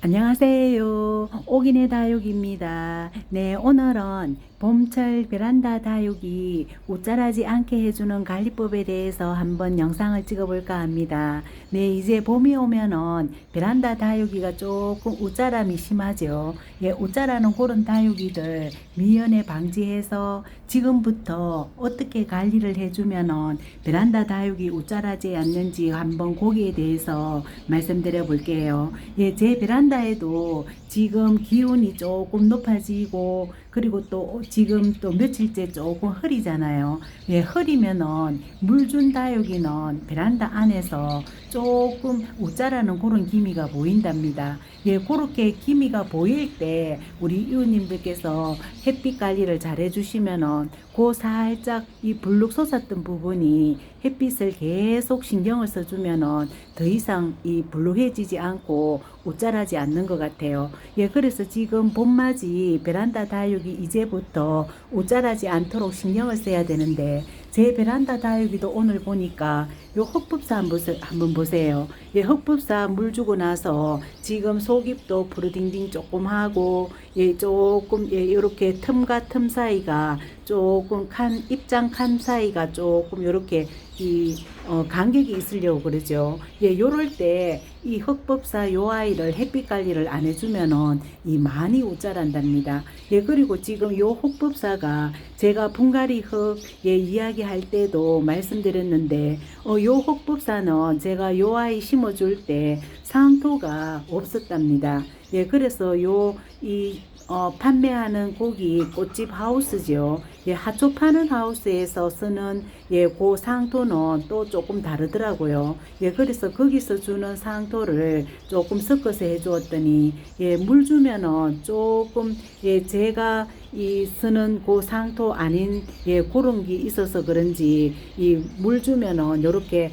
안녕하세요. 오기네 다육입니다. 네, 오늘은 봄철 베란다 다육이 웃자라지 않게 해주는 관리법에 대해서 한번 영상을 찍어볼까 합니다. 네, 이제 봄이 오면은 베란다 다육이가 조금 웃자람이 심하죠. 예, 웃자라는 그런 다육이들 미연에 방지해서 지금부터 어떻게 관리를 해주면은 베란다 다육이 웃자라지 않는지 한번 거기에 대해서 말씀드려 볼게요. 예, 제 베란다에도 지금 기온이 조금 높아지고 그리고 또 지금 또 며칠째 조금 흐리잖아요. 예, 흐리면은 물 준 다육이는 베란다 안에서 조금 웃자라는 그런 기미가 보인답니다. 예, 그렇게 기미가 보일 때 우리 이웃님들께서 햇빛 관리를 잘 해주시면은 그 살짝 이 불룩 솟았던 부분이 햇빛을 계속 신경을 써주면은 더 이상 이 불룩해지지 않고 웃자라지 않는 것 같아요. 예, 그래서 지금 봄맞이 베란다 다육이 이제부터 웃자라지 않도록 신경을 써야 되는데 제 베란다 다육이도 오늘 보니까 요 흑법사 한번 보세요. 예, 흑법사 물 주고 나서 지금 속잎도 푸르딩딩 조금 하고 예, 조금 예, 이렇게 틈과 틈 사이가 조금 입장 칸 사이가 조금 요렇게 간격이 있으려고 그러죠. 예, 요럴 때 이 흑법사 요 아이를 햇빛 관리를 안 해주면은 이 많이 웃자란답니다. 예, 그리고 지금 요 흑법사가 제가 분갈이 흙 예, 이야기할 때도 말씀드렸는데 요 흑법사는 제가 요 아이 심어줄 때 상토가 없었답니다. 예, 그래서 판매하는 고기 꽃집 하우스죠. 예, 하초 파는 하우스에서 쓰는 예, 그 상토는 또 조금 다르더라고요. 예, 그래서 거기서 주는 상토를 조금 섞어서 해주었더니 예, 물 주면은 조금 예, 제가 쓰는 그 상토 아닌 예, 그런 게 있어서 그런지 이 물 주면은 요렇게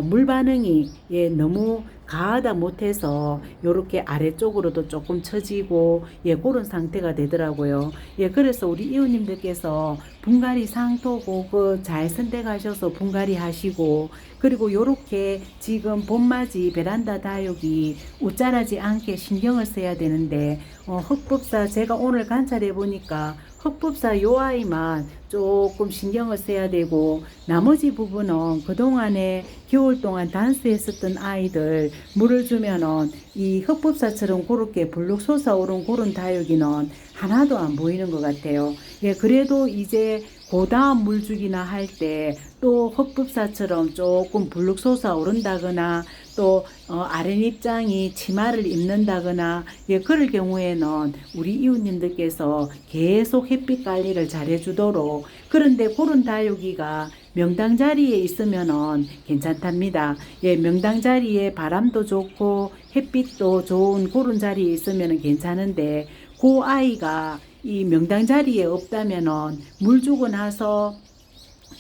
물 반응이 예, 너무 가하다 못해서 요렇게 아래쪽으로도 조금 처지고 예, 그런 상태가 되더라고요. 예, 그래서 우리 이웃님들께서 분갈이 상토고 그 잘 선택하셔서 분갈이 하시고 그리고 요렇게 지금 봄맞이 베란다 다육이 웃자라지 않게 신경을 써야 되는데 흑법사 제가 오늘 관찰해 보니까 흑법사 요 아이만 조금 신경을 써야 되고 나머지 부분은 그동안에 겨울 동안 단수했었던 아이들 물을 주면은 이 흑법사처럼 그렇게 불룩 솟아오른 그런 다육이는 하나도 안 보이는 것 같아요. 예, 그래도 이제 그 다음 물주기나 할 때 또 흑법사처럼 조금 불룩 솟아오른다거나 또 아랫입장이 치마를 입는다거나 예, 그럴 경우에는 우리 이웃님들께서 계속 햇빛 관리를 잘 해주도록 그런데 그런 다육이가 명당 자리에 있으면은 괜찮답니다. 예, 명당 자리에 바람도 좋고 햇빛도 좋은 그런 자리에 있으면은 괜찮은데 그 아이가 이 명당 자리에 없다면은 물 주고 나서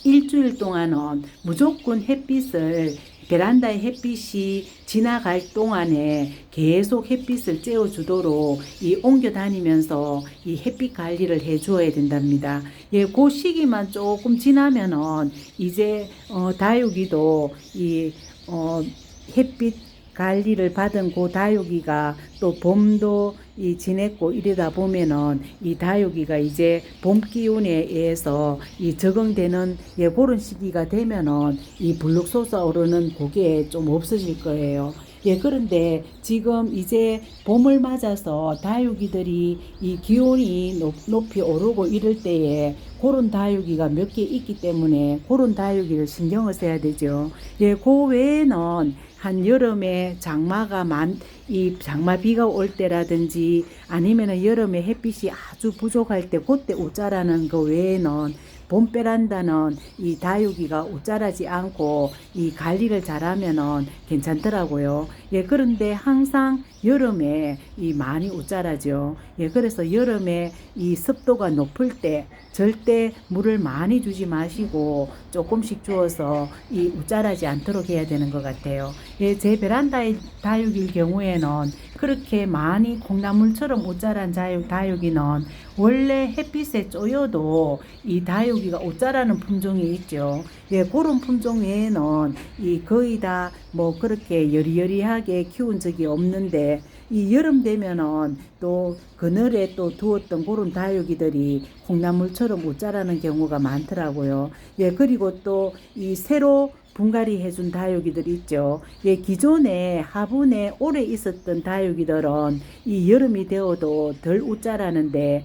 일주일 동안은 무조건 햇빛을 베란다의 햇빛이 지나갈 동안에 계속 햇빛을 쬐어주도록 옮겨 다니면서 이 햇빛 관리를 해 주어야 된답니다. 예, 그 시기만 조금 지나면은 이제 다육이도 햇빛 관리를 받은 그 다육이가 또 봄도 지냈고 이러다 보면은 이 다육이가 이제 봄 기운에 의해서 적응되는 예, 그런 시기가 되면은 이 불룩 솟아오르는 그게 좀 없어질 거예요. 예, 그런데 지금 이제 봄을 맞아서 다육이들이 이 기온이 높이 오르고 이럴 때에 그런 다육이가 몇 개 있기 때문에 그런 다육이를 신경을 써야 되죠. 예, 그 외에는 한 여름에 이 장마 비가 올 때라든지 아니면은 여름에 햇빛이 아주 부족할 때 그때 웃자라는 거 외에는 봄 베란다는 이 다육이가 웃자라지 않고 이 관리를 잘하면은 괜찮더라고요. 예, 그런데 항상 여름에 많이 웃자라죠. 예, 그래서 여름에 이 습도가 높을 때 절대 물을 많이 주지 마시고 조금씩 주어서 웃자라지 않도록 해야 되는 것 같아요. 예, 제 베란다의 다육일 경우에는 그렇게 많이 콩나물처럼 웃자란 다육이는 원래 햇빛에 쪼여도 이 다육이가 웃자라는 품종이 있죠. 예, 그런 품종 외에는 거의 다 뭐 그렇게 여리여리하게 키운 적이 없는데 이 여름 되면은 또 그늘에 또 두었던 그런 다육이들이 콩나물처럼 웃자라는 경우가 많더라고요. 예, 그리고 또 이 새로 분갈이 해준 다육이들 있죠. 예, 기존에 화분에 오래 있었던 다육이들은 이 여름이 되어도 덜 웃자라는데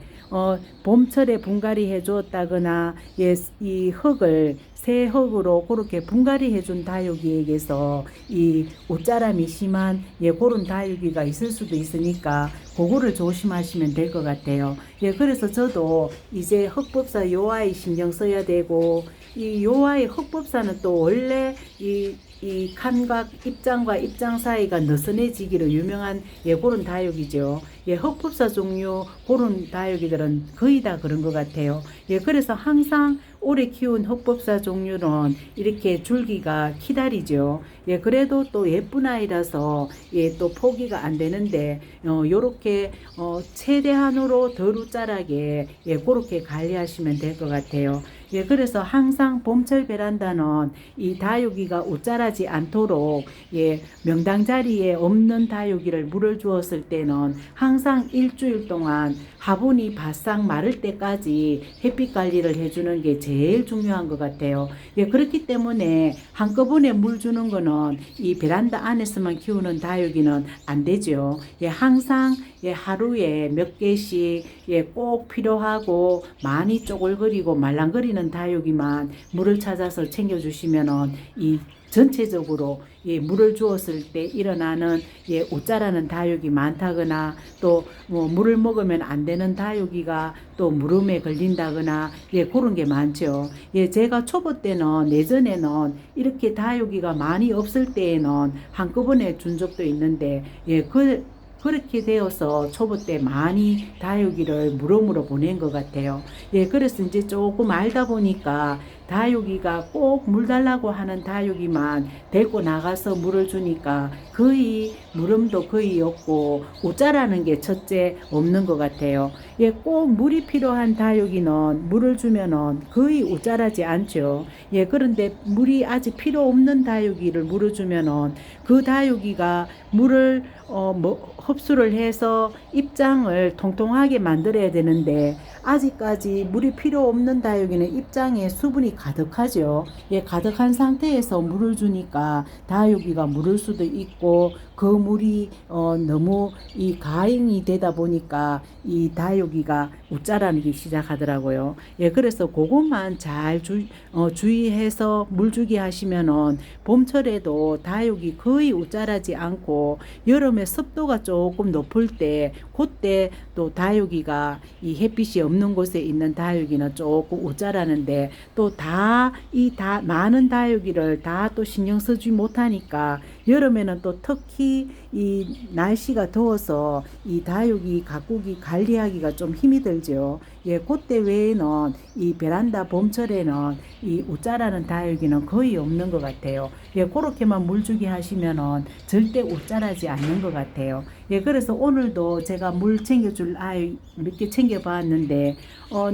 봄철에 분갈이 해 주었다거나 예, 이 흙을 새 흙으로 그렇게 분갈이 해준 다육이에게서 이 옷자람이 심한 예, 그런 다육이가 있을 수도 있으니까 그거를 조심하시면 될 것 같아요. 예, 그래서 저도 이제 흙법사 요아이 신경 써야 되고, 이 요아이 흙법사는 또 원래 이 칸과 입장과 입장 사이가 느슨해지기로 유명한 예, 그런 다육이죠. 예, 흙법사 종류 그런 다육이들은 거의 다 그런 것 같아요. 예, 그래서 항상 오래 키운 흙법사 종류는 이렇게 줄기가 기다리죠. 예, 그래도 또 예쁜 아이라서 예, 또 포기가 안 되는데 요렇게 최대한으로 덜 웃자라게 예, 그렇게 관리하시면 될 것 같아요. 예, 그래서 항상 봄철 베란다는 이 다육이가 웃자라지 않도록 예, 명당 자리에 없는 다육이를 물을 주었을 때는 항상 일주일 동안 화분이 바싹 마를 때까지 햇빛 관리를 해주는 게 제일 중요한 것 같아요. 예, 그렇기 때문에 한꺼번에 물 주는 거는 이 베란다 안에서만 키우는 다육이는 안 되죠. 예, 항상 예, 하루에 몇 개씩 예, 꼭 필요하고 많이 쪼글거리고 말랑거리는 다육이만 물을 찾아서 챙겨주시면은 이 전체적으로 예, 물을 주었을 때 일어나는 예, 웃자라는 다육이 많다거나 또 뭐 물을 먹으면 안 되는 다육이가 또 무름에 걸린다거나 예, 그런 게 많죠. 예, 제가 초보 때는 예전에는 이렇게 다육이가 많이 없을 때에는 한꺼번에 준 적도 있는데 예, 그렇게 되어서 초보 때 많이 다육이를 무름으로 보낸 것 같아요. 예, 그래서 이제 조금 알다 보니까 다육이가 꼭 물 달라고 하는 다육이만 데리고 나가서 물을 주니까 거의 무름도 거의 없고 웃자라는 게 첫째 없는 것 같아요. 예, 꼭 물이 필요한 다육이는 물을 주면은 거의 웃자라지 않죠. 예, 그런데 물이 아직 필요 없는 다육이를 물을 주면은 그 다육이가 물을 흡수를 해서 입장을 통통하게 만들어야 되는데 아직까지 물이 필요 없는 다육이는 입장에 수분이 가득하죠. 예, 가득한 상태에서 물을 주니까 다육이가 물을 수도 있고 그 물이 너무 이 가잉이 되다 보니까 이 다육이가 웃자라기 시작하더라고요. 예, 그래서 그것만 잘 주의해서 물 주기 하시면은 봄철에도 다육이 거의 웃자라지 않고 여름에 습도가 조금 높을 때 그때 또 다육이가 이 햇빛이 없는 곳에 있는 다육이는 조금 웃자라는데 또 다 많은 다육이를 다 또 신경 쓰지 못하니까 여름에는 또 특히 이 날씨가 더워서 이 다육이 가꾸기 관리하기가 좀 힘이 들죠. 예, 그때 외에는 이 베란다 봄철에는 이 웃자라는 다육이는 거의 없는 것 같아요. 예, 그렇게만 물주기 하시면은 절대 웃자라지 않는 것 같아요. 예, 그래서 오늘도 제가 물 챙겨줄 아이 몇 개 챙겨봤는데,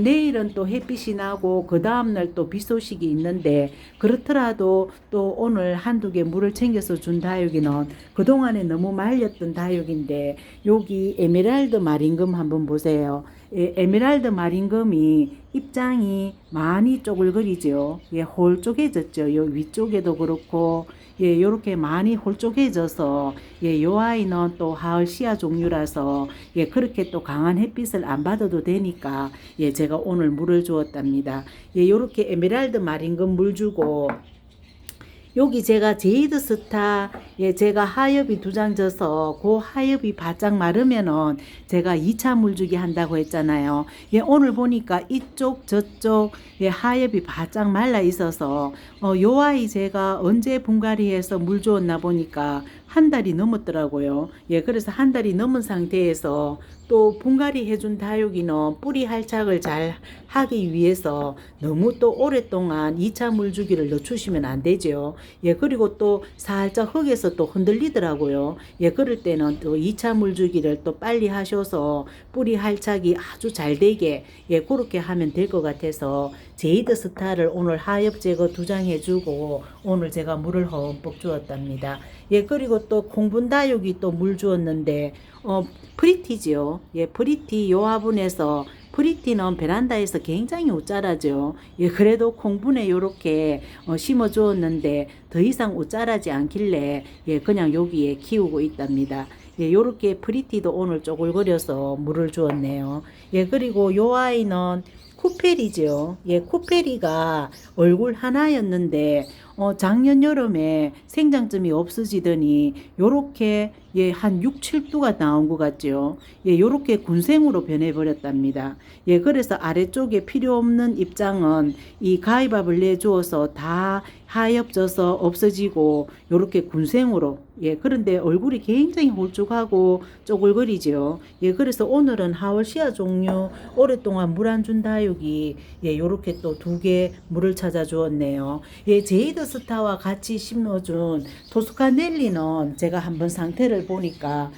내일은 또 햇빛이 나고, 그 다음날 또 비 소식이 있는데, 그렇더라도 또 오늘 한두 개 물을 챙겨서 준 다육이는 그동안에 너무 말렸던 다육인데, 여기 에메랄드 마린금 한번 보세요. 예, 에메랄드 마린금이 입장이 많이 쪼글거리죠. 예, 홀쭉해졌죠. 요 위쪽에도 그렇고, 예, 요렇게 많이 홀쭉해져서, 예, 요 아이는 또 하얼시아 종류라서, 예, 그렇게 또 강한 햇빛을 안 받아도 되니까, 예, 제가 오늘 물을 주었답니다. 예, 요렇게 에메랄드 마린금 물 주고, 여기 제가 제이드 스타 예 제가 하엽이 2장 져서 그 하엽이 바짝 마르면은 제가 2차 물주기 한다고 했잖아요. 예, 오늘 보니까 이쪽 저쪽 예 하엽이 바짝 말라 있어서 요 아이 제가 언제 분갈이해서 물 주었나 보니까 한 달이 넘었더라고요. 예, 그래서 한 달이 넘은 상태에서 또 분갈이 해준 다육이는 뿌리 활착을 잘 하기 위해서 너무 또 오랫동안 2차 물주기를 늦추시면 안 되죠. 예, 그리고 또 살짝 흙에서 또 흔들리더라고요. 예, 그럴 때는 또 2차 물주기를 또 빨리 하셔서 뿌리 활착이 아주 잘 되게 예, 그렇게 하면 될 것 같아서 제이드 스타를 오늘 하엽 제거 2장 해주고 오늘 제가 물을 흠뻑 주었답니다. 예, 그리고 또 콩분다육이 또 물 주었는데, 프리티지요. 예, 프리티 요 화분에서 프리티는 베란다에서 굉장히 옷자라죠. 예, 그래도 콩분에 요렇게 심어 주었는데 더 이상 옷자라지 않길래 예, 그냥 여기에 키우고 있답니다. 예, 요렇게 프리티도 오늘 쪼글거려서 물을 주었네요. 예, 그리고 요 아이는 쿠페리죠. 예, 쿠페리가 얼굴 하나였는데 작년 여름에 생장점이 없어지더니 요렇게 예, 한 6, 7두가 나온 것 같죠. 예, 요렇게 군생으로 변해버렸답니다. 예, 그래서 아래쪽에 필요 없는 입장은 이 가위밥을 내주어서 다 하엽져서 없어지고 요렇게 군생으로 예, 그런데 얼굴이 굉장히 홀쭉하고 쪼글거리죠. 예, 그래서 오늘은 하월시아 종류 오랫동안 물 안 준 다육이 예, 요렇게 또 2개 물을 찾아 주었네요. 예, 제이드 스타와 같이 심어준 토스카넬리는 제가 한번 상태를 보니까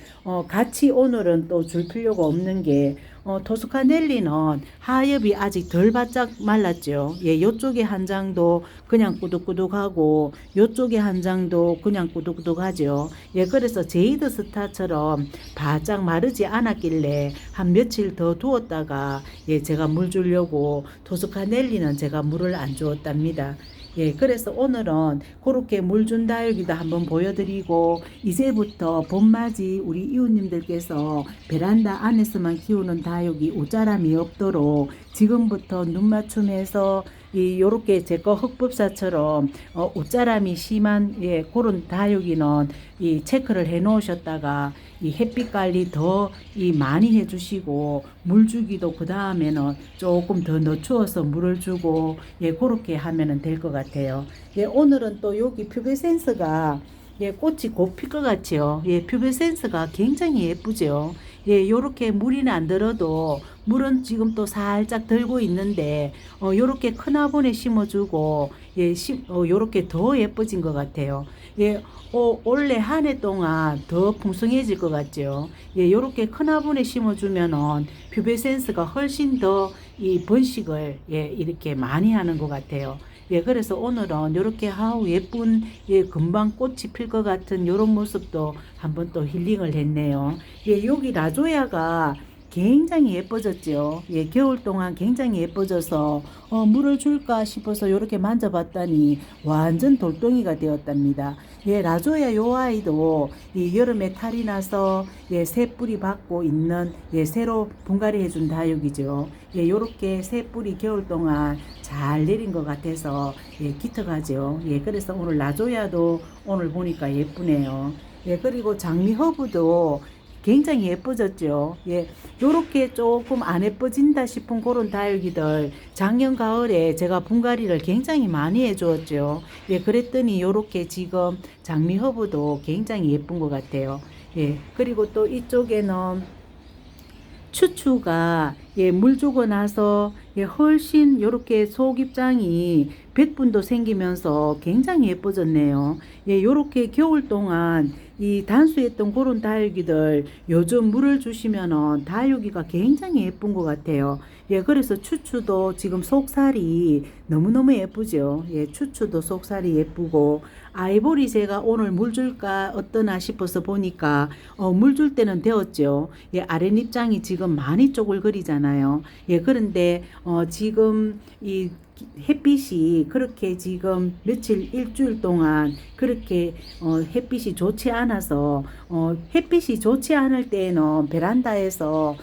같이 오늘은 또 줄 필요가 없는 게 토스카넬리는 하엽이 아직 덜 바짝 말랐죠. 예, 요쪽에 한 장도 그냥 꾸덕꾸덕하고 요쪽에 한 장도 그냥 꾸덕꾸덕하죠. 예, 그래서 제이드 스타처럼 바짝 마르지 않았길래 한 며칠 더 두었다가 예, 제가 물 주려고 토스카넬리는 제가 물을 안 주었답니다. 예, 그래서 오늘은 그렇게 물 준 다육이도 한번 보여드리고 이제부터 봄맞이 우리 이웃님들께서 베란다 안에서만 키우는 다육이 옷자람이 없도록 지금부터 눈 맞춤해서 요렇게 제 거 흑법사처럼 옷자람이 심한 예, 그런 다육이는 이 체크를 해 놓으셨다가 이 햇빛 관리 더 많이 해주시고 물 주기도 그 다음에는 조금 더 늦추어서 물을 주고 예, 그렇게 하면은 될 것 같아요. 예, 오늘은 또 여기 퓨베센스가 예, 꽃이 곧 필 것 같지요. 예, 퓨베센스가 굉장히 예쁘죠. 예, 요렇게 물이 안 들어도 물은 지금 또 살짝 들고 있는데 요렇게 큰 화분에 심어주고 예, 요렇게 더 예뻐진 것 같아요. 예, 올해 한 해 동안 더 풍성해질 것 같죠. 예, 요렇게 큰 화분에 심어주면은 퓨베센스가 훨씬 더 이 번식을 예, 이렇게 많이 하는 것 같아요. 예, 그래서 오늘은 이렇게 하우 예쁜 예, 금방 꽃이 필 것 같은 이런 모습도 한번 또 힐링을 했네요. 예, 여기 라조야가 굉장히 예뻐졌죠. 예, 겨울 동안 굉장히 예뻐져서 물을 줄까 싶어서 이렇게 만져봤더니 완전 돌덩이가 되었답니다. 예, 라조야 요 아이도 이 여름에 탈이 나서 예, 새 뿌리 받고 있는 예, 새로 분갈이 해준 다육이죠. 예, 요렇게 새 뿌리 겨울 동안 잘 내린 것 같아서 예, 기특하죠. 예, 그래서 오늘 라조야도 오늘 보니까 예쁘네요. 예, 그리고 장미허브도 굉장히 예뻐졌죠. 예, 요렇게 조금 안 예뻐진다 싶은 그런 다육이들 작년 가을에 제가 분갈이를 굉장히 많이 해주었죠. 예, 그랬더니 요렇게 지금 장미허브도 굉장히 예쁜 것 같아요. 예, 그리고 또 이쪽에는 추추가 예, 물 주고 나서 예, 훨씬 요렇게 속 입장이 백분도 생기면서 굉장히 예뻐졌네요. 예, 요렇게 겨울 동안 이 단수했던 그런 다육이들 요즘 물을 주시면은 다육이가 굉장히 예쁜 것 같아요. 예, 그래서 추추도 지금 속살이 너무너무 예쁘죠. 예, 추추도 속살이 예쁘고 아이보리 제가 오늘 물 줄까 어떠나 싶어서 보니까 물 줄 때는 되었죠. 예, 아랫입장이 지금 많이 쪼글거리잖아요. 예, 그런데 지금 이 햇빛이 그렇게 지금 며칠 일주일 동안 그렇게 햇빛이 좋지 않아서 햇빛이 좋지 않을 때에는 베란다에서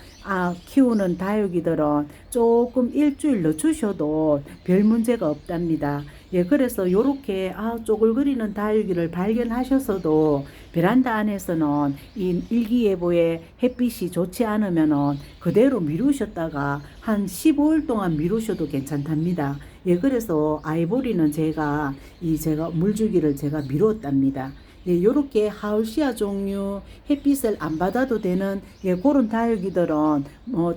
키우는 다육이들은 조금 일주일 늦추셔도 별 문제가 없답니다. 예, 그래서 요렇게 쪼글거리는 다육이를 발견하셔서도 베란다 안에서는 이 일기예보에 햇빛이 좋지 않으면은 그대로 미루셨다가 한 15일 동안 미루셔도 괜찮답니다. 예, 그래서 아이보리는 제가 물주기를 제가 미뤘답니다. 예, 요렇게 하울시아 종류 햇빛을 안 받아도 되는 예, 그런 다육이들은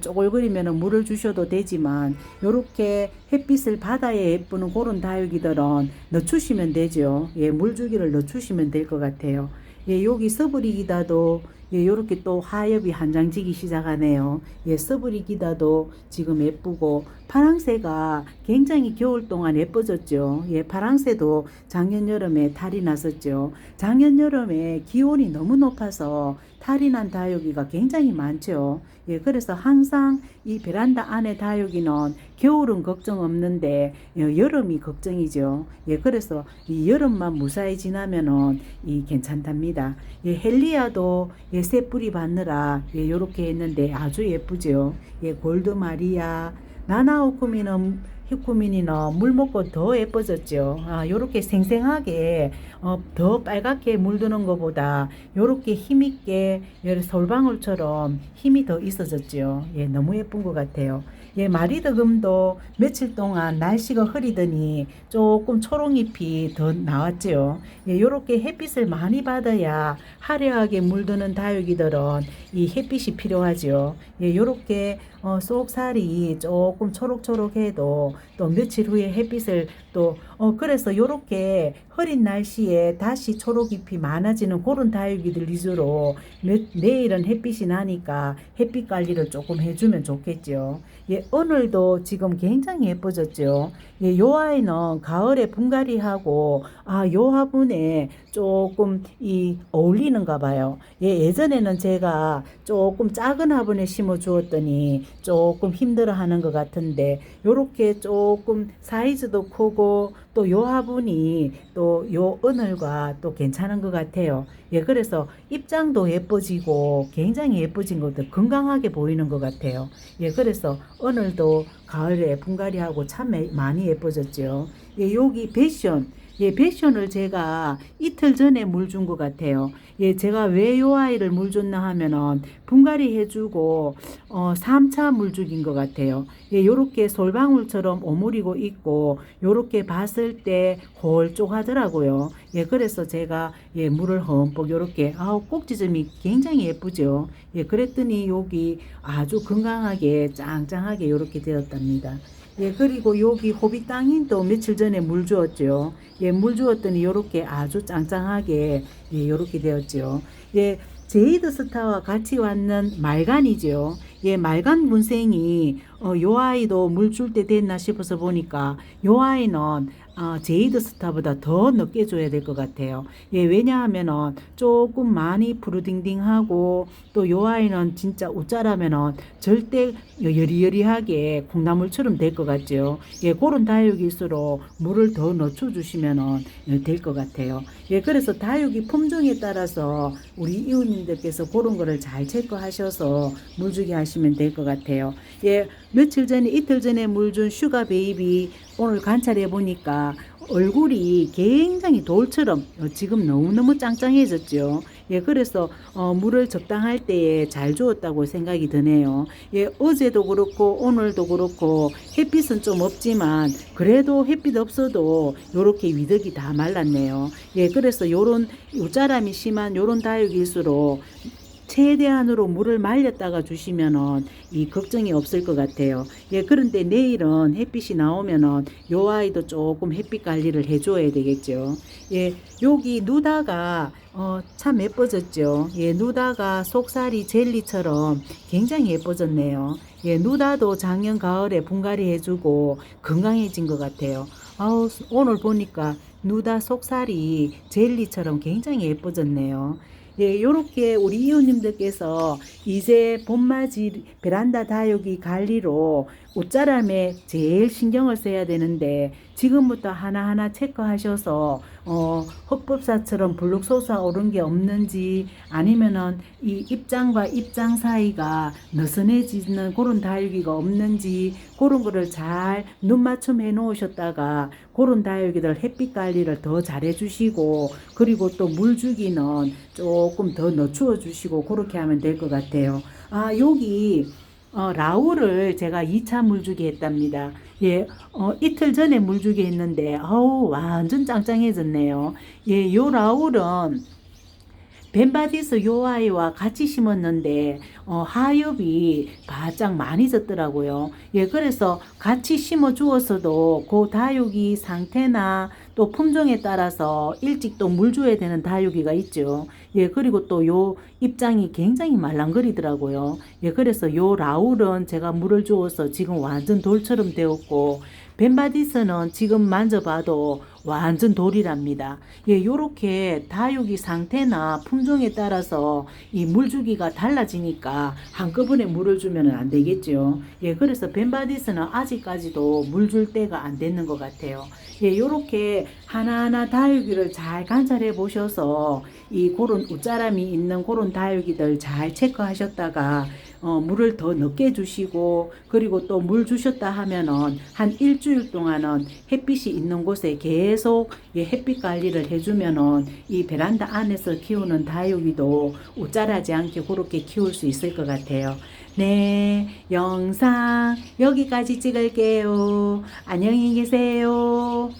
쪼글거리면 물을 주셔도 되지만 요렇게 햇빛을 받아야 예쁘는 그런 다육이들은 늦추시면 되죠. 예, 물주기를 늦추시면 될 것 같아요. 예, 여기 서브리기다도 예, 요렇게 또 하엽이 한 장 지기 시작하네요. 예, 서브리 기다도 지금 예쁘고, 파랑새가 굉장히 겨울 동안 예뻐졌죠. 예, 파랑새도 작년 여름에 탈이 났었죠. 작년 여름에 기온이 너무 높아서 탈이 난 다육이가 굉장히 많죠. 예, 그래서 항상 이 베란다 안에 다육이는 겨울은 걱정 없는데 여름이 걱정이죠. 예, 그래서 이 여름만 무사히 지나면은 이 괜찮답니다. 예, 헬리아도 예, 새 뿌리 받느라 예, 요렇게 했는데 아주 예쁘죠. 예, 골드 마리아, 나나오쿠미는 히쿠민이는 물 먹고 더 예뻐졌죠. 아, 요렇게 생생하게 더 빨갛게 물드는 것보다 요렇게 힘있게 솔방울처럼 힘이 더 있어졌죠. 예, 너무 예쁜 것 같아요. 예, 마리드금도 며칠 동안 날씨가 흐리더니 조금 초록잎이 더 나왔죠. 예, 요렇게 햇빛을 많이 받아야 화려하게 물드는 다육이들은 이 햇빛이 필요하죠. 예, 요렇게 속살이 조금 초록초록해도 또 며칠 후에 햇빛을 또 그래서 요렇게 흐린 날씨에 다시 초록잎이 많아지는 그런 다육이들 위주로 내일은 햇빛이 나니까 햇빛 관리를 조금 해주면 좋겠죠. 예, 오늘도 지금 굉장히 예뻐졌죠. 예, 요 아이는 가을에 분갈이하고 요 화분에 조금 어울리는가 봐요. 예, 예전에는 제가 조금 작은 화분에 심어 주었더니 조금 힘들어 하는 것 같은데 요렇게 조금 사이즈도 크고 또 요 화분이 또 요 은을과 또 괜찮은 것 같아요. 예, 그래서 입장도 예뻐지고 굉장히 예뻐진 것도 건강하게 보이는 것 같아요. 예, 그래서 오늘도 가을에 분갈이하고 참 많이 예뻐졌죠. 예, 여기 패션. 예, 패션을 제가 이틀 전에 물 준 것 같아요. 예, 제가 왜 요 아이를 물 줬나 하면은 분갈이 해주고 3차 물주기인 것 같아요. 예, 요렇게 솔방울처럼 오므리고 있고 요렇게 봤을 때 홀쭉하더라고요. 예, 그래서 제가 예, 물을 흠뻑 요렇게 꼭지점이 굉장히 예쁘죠. 예, 그랬더니 여기 아주 건강하게 짱짱하게 요렇게 되었답니다. 예, 그리고 여기 호빗땅인도 며칠 전에 물 주었죠. 예, 물 주었더니 요렇게 아주 짱짱하게 예, 요렇게 되었죠. 예, 제이드 스타와 같이 왔는 말간이죠. 예, 말간 문생이 요 아이도 물 줄 때 됐나 싶어서 보니까 요 아이는 제이드 스타보다 더 늦게 줘야 될 것 같아요. 예, 왜냐하면은 조금 많이 푸르딩딩하고 또 요 아이는 진짜 웃자라면은 절대 여리여리하게 콩나물처럼 될 것 같죠. 예, 그런 다육일수록 물을 더 넣어 주시면은 될 것 같아요. 예, 그래서 다육이 품종에 따라서 우리 이웃님들께서 그런 거를 잘 체크하셔서 물 주기 하시면 될 것 같아요. 예, 며칠 전에 이틀 전에 물 준 슈가 베이비 오늘 관찰해 보니까 얼굴이 굉장히 돌처럼 지금 너무너무 짱짱해졌죠. 예, 그래서 물을 적당할 때에 잘 주었다고 생각이 드네요. 예, 어제도 그렇고 오늘도 그렇고 햇빛은 좀 없지만 그래도 햇빛 없어도 요렇게 위덕이 다 말랐네요. 예, 그래서 요런 요자람이 심한 요런 다육일수록 최대한으로 물을 말렸다가 주시면은 이 걱정이 없을 것 같아요. 예, 그런데 내일은 햇빛이 나오면은 요 아이도 조금 햇빛 관리를 해줘야 되겠죠. 예, 여기 누다가 참 예뻐졌죠. 예, 누다가 속살이 젤리처럼 굉장히 예뻐졌네요. 예, 누다도 작년 가을에 분갈이 해주고 건강해진 것 같아요. 오늘 보니까 누다 속살이 젤리처럼 굉장히 예뻐졌네요. 예, 요렇게 우리 이웃님들께서 이제 봄맞이 베란다 다육이 관리로 옷자람에 제일 신경을 써야 되는데 지금부터 하나하나 체크하셔서 흑법사처럼 블룩 솟아오른 게 없는지 아니면은 이 입장과 입장 사이가 느슨해지는 그런 다육이가 없는지 그런 거를 잘 눈맞춤 해 놓으셨다가 그런 다육이들 햇빛 관리를 더 잘해 주시고 그리고 또 물 주기는 조금 더 늦추어 주시고 그렇게 하면 될 것 같아요. 여기 라울을 제가 2차 물주기 했답니다. 예, 이틀 전에 물주기 했는데, 완전 짱짱해졌네요. 예, 요 라울은 벤바디스 요 아이와 같이 심었는데 하엽이 바짝 많이 졌더라고요. 예, 그래서 같이 심어 주었어도 그 다육이 상태나 또 품종에 따라서 일찍 또 물 줘야 되는 다육이가 있죠. 예, 그리고 또 요 입장이 굉장히 말랑거리더라고요. 예, 그래서 요 라울은 제가 물을 주어서 지금 완전 돌처럼 되었고, 벤바디스는 지금 만져봐도 완전 돌이랍니다. 예, 요렇게 다육이 상태나 품종에 따라서 이 물주기가 달라지니까 한꺼번에 물을 주면 안 되겠죠. 예, 그래서 벤바디스는 아직까지도 물 줄 때가 안 됐는 것 같아요. 예, 요렇게 하나하나 다육이를 잘 관찰해 보셔서 이 그런 웃자람이 있는 그런 다육이들 잘 체크하셨다가 물을 더 늦게 주시고, 그리고 또 물 주셨다 하면은 한 일주일 동안은 햇빛이 있는 곳에 계속 예, 햇빛 관리를 해주면은 이 베란다 안에서 키우는 다육이도 웃자라지 않게 그렇게 키울 수 있을 것 같아요. 네, 영상 여기까지 찍을게요. 안녕히 계세요.